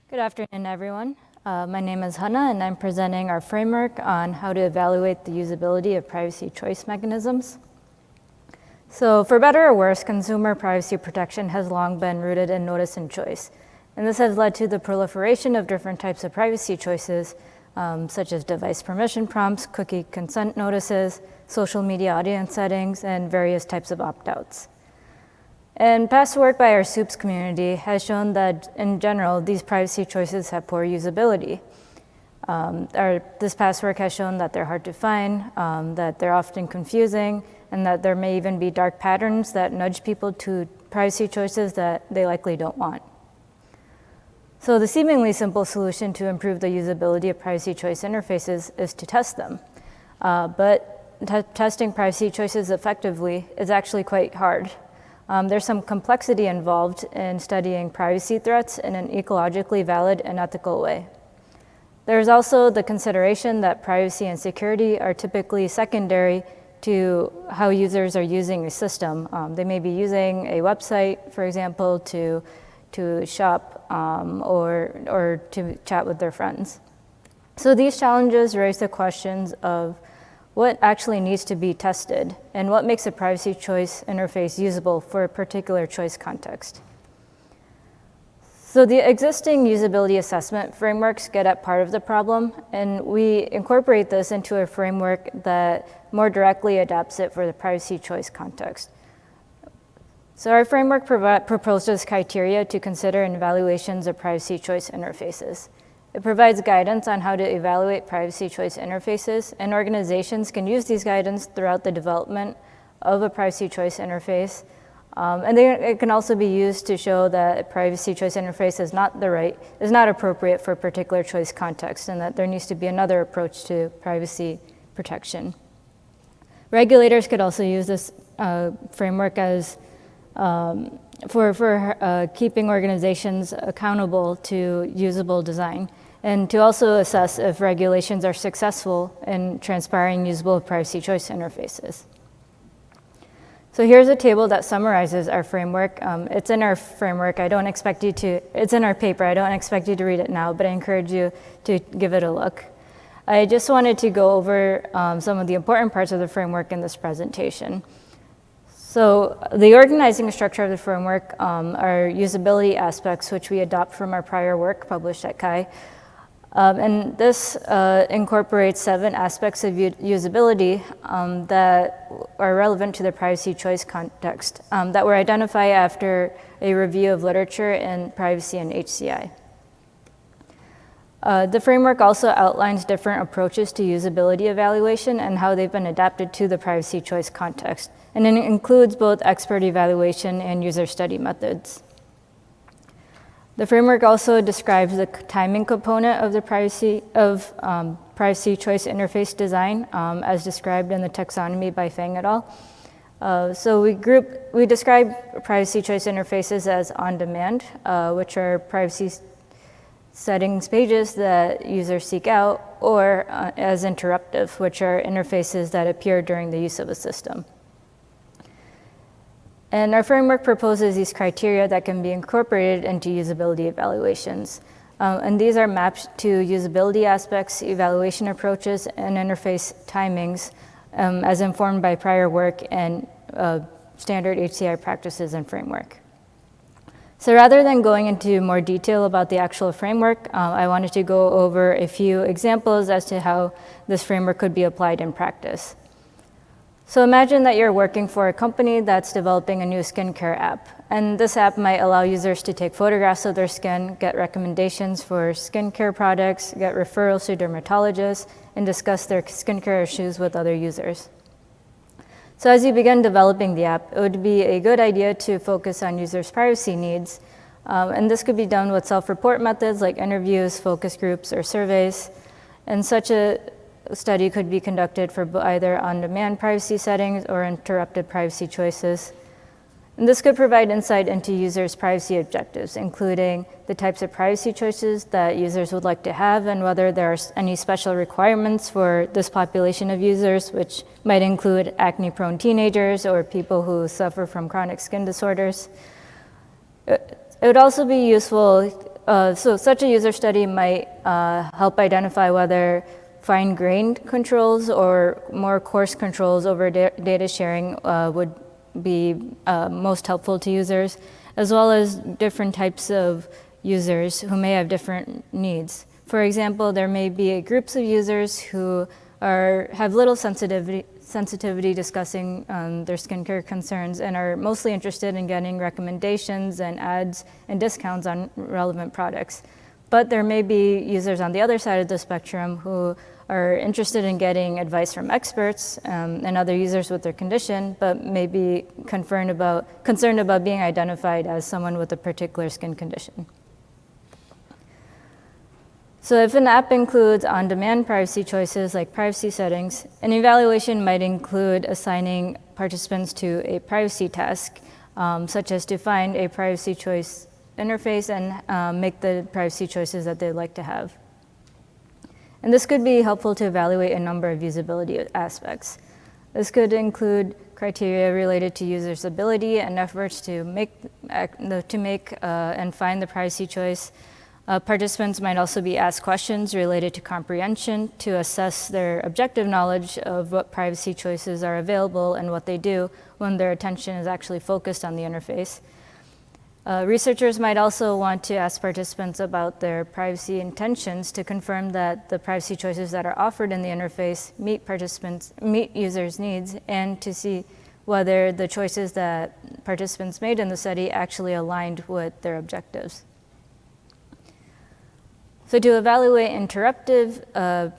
Good afternoon, everyone. My name is Hana, and I'm presenting our framework on how to evaluate the usability of privacy choice mechanisms. So for better or worse, consumer privacy protection has long been rooted in notice and choice. And this has led to the proliferation of different types of privacy choices, such as device permission prompts, cookie consent notices, social media audience settings, and various types of opt-outs. And past work by our SOUPS community has shown that, in general, these privacy choices have poor usability. This past work has shown that they're hard to find, that they're often confusing, and that there may even be dark patterns that nudge people to privacy choices that they likely don't want. So the seemingly simple solution to improve the usability of privacy choice interfaces is to test them. But testing privacy choices effectively is actually quite hard. There's some complexity involved in studying privacy threats in an ecologically valid and ethical way. There's also the consideration that privacy and security are typically secondary to how users are using a system. They may be using a website, for example, to shop or to chat with their friends. So these challenges raise the questions of what actually needs to be tested, and what makes a privacy choice interface usable for a particular choice context. So the existing usability assessment frameworks get at part of the problem, and we incorporate this into a framework that more directly adapts it for the privacy choice context. So our framework proposes criteria to consider in evaluations of privacy choice interfaces. It provides guidance on how to evaluate privacy choice interfaces, and organizations can use these guidance throughout the development of a privacy choice interface. It can also be used to show that a privacy choice interface is not appropriate for a particular choice context, and that there needs to be another approach to privacy protection. Regulators could also use this framework as for keeping organizations accountable to usable design, and to also assess if regulations are successful in transpiring usable privacy choice interfaces. So here's a table that summarizes our framework. It's in our framework. It's in our paper. I don't expect you to read it now, but I encourage you to give it a look. I just wanted to go over some of the important parts of the framework in this presentation. So the organizing structure of the framework are usability aspects, which we adopt from our prior work published at CHI. And this incorporates 7 aspects of usability that are relevant to the privacy choice context that were identified after a review of literature in privacy and HCI. The framework also outlines different approaches to usability evaluation and how they've been adapted to the privacy choice context. And it includes both expert evaluation and user study methods. The framework also describes the timing component of the privacy choice interface design as described in the taxonomy by Fang et al. So we describe privacy choice interfaces as on-demand, which are privacy settings pages that users seek out, or as interruptive, which are interfaces that appear during the use of a system. And our framework proposes these criteria that can be incorporated into usability evaluations. And these are mapped to usability aspects, evaluation approaches, and interface timings as informed by prior work and standard HCI practices and framework. So rather than going into more detail about the actual framework, I wanted to go over a few examples as to how this framework could be applied in practice. So imagine that you're working for a company that's developing a new skincare app. And this app might allow users to take photographs of their skin, get recommendations for skincare products, get referrals to dermatologists, and discuss their skincare issues with other users. So as you begin developing the app, it would be a good idea to focus on users' privacy needs. And this could be done with self-report methods like interviews, focus groups, or surveys. And such a study could be conducted for either on-demand privacy settings or interrupted privacy choices. And this could provide insight into users' privacy objectives, including the types of privacy choices that users would like to have and whether there are any special requirements for this population of users, which might include acne-prone teenagers or people who suffer from chronic skin disorders. It would also be useful So such a user study might help identify whether fine-grained controls or more coarse controls over data sharing would be most helpful to users, as well as different types of users who may have different needs. For example, there may be groups of users who have little sensitivity discussing their skincare concerns and are mostly interested in getting recommendations and ads and discounts on relevant products. But there may be users on the other side of the spectrum who are interested in getting advice from experts and other users with their condition, but may be concerned about being identified as someone with a particular skin condition. So if an app includes on-demand privacy choices like privacy settings, an evaluation might include assigning participants to a privacy task, such as to find a privacy choice interface and make the privacy choices that they'd like to have. And this could be helpful to evaluate a number of usability aspects. This could include criteria related to users' ability and efforts to make and find the privacy choice. Participants might also be asked questions related to comprehension to assess their objective knowledge of what privacy choices are available and what they do when their attention is actually focused on the interface. Researchers might also want to ask participants about their privacy intentions to confirm that the privacy choices that are offered in the interface meet users' needs, and to see whether the choices that participants made in the study actually aligned with their objectives. So to evaluate interruptive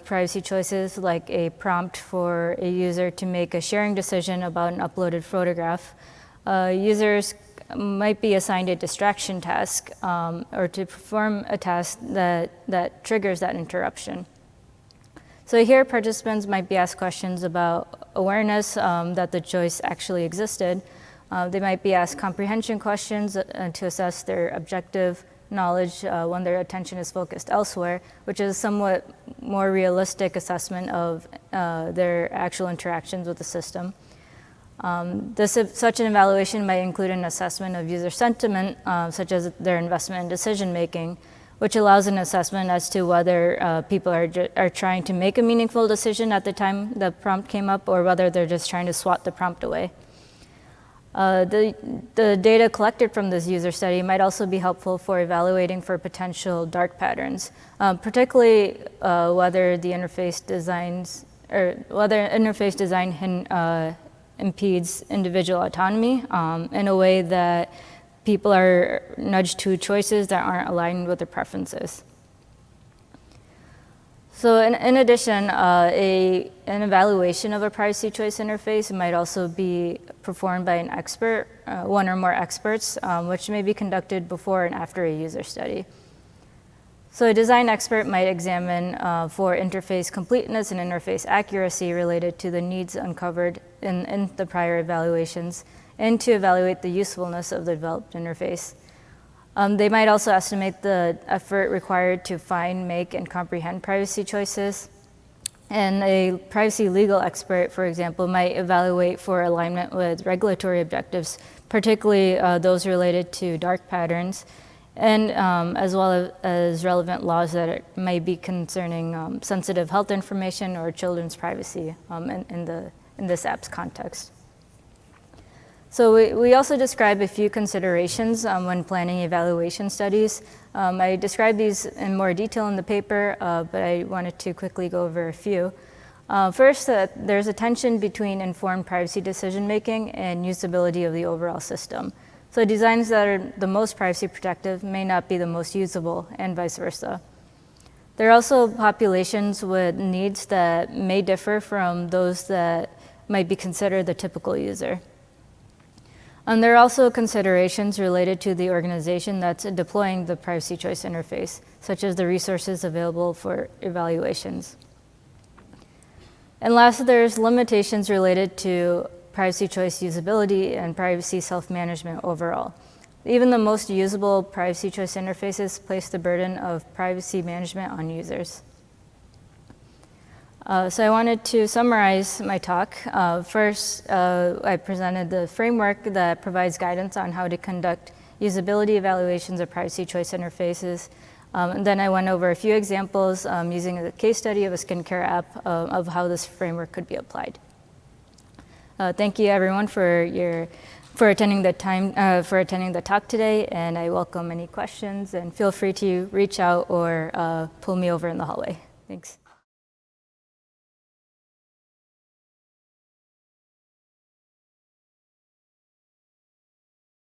privacy choices, like a prompt for a user to make a sharing decision about an uploaded photograph, users might be assigned a distraction task or to perform a task that triggers that interruption. So here participants might be asked questions about awareness that the choice actually existed. They might be asked comprehension questions to assess their objective knowledge when their attention is focused elsewhere, which is a somewhat more realistic assessment of their actual interactions with the system. Such an evaluation might include an assessment of user sentiment, such as their investment in decision making, which allows an assessment as to whether people are trying to make a meaningful decision at the time the prompt came up, or whether they're just trying to swat the prompt away. The data collected from this user study might also be helpful for evaluating for potential dark patterns, particularly whether the interface design impedes individual autonomy in a way that people are nudged to choices that aren't aligned with their preferences. So in addition, an evaluation of a privacy choice interface might also be performed by an expert, one or more experts, which may be conducted before and after a user study. So a design expert might examine for interface completeness and interface accuracy related to the needs uncovered in the prior evaluations, and to evaluate the usefulness of the developed interface. They might also estimate the effort required to find, make, and comprehend privacy choices. And a privacy legal expert, for example, might evaluate for alignment with regulatory objectives, particularly those related to dark patterns, and as well as relevant laws that may be concerning sensitive health information or children's privacy in this app's context. So we also describe a few considerations when planning evaluation studies. I describe these in more detail in the paper, but I wanted to quickly go over a few. First, there's a tension between informed privacy decision-making and usability of the overall system. So designs that are the most privacy protective may not be the most usable, and vice versa. There are also populations with needs that may differ from those that might be considered the typical user. And there are also considerations related to the organization that's deploying the privacy choice interface, such as the resources available for evaluations. And last, there's limitations related to privacy choice usability and privacy self-management overall. Even the most usable privacy choice interfaces place the burden of privacy management on users. So I wanted to summarize my talk. First, I presented the framework that provides guidance on how to conduct usability evaluations of privacy choice interfaces. And then I went over a few examples using a case study of a skincare app of how this framework could be applied. Thank you everyone for attending the talk today, and I welcome any questions, and feel free to reach out or pull me over in the hallway. Thanks.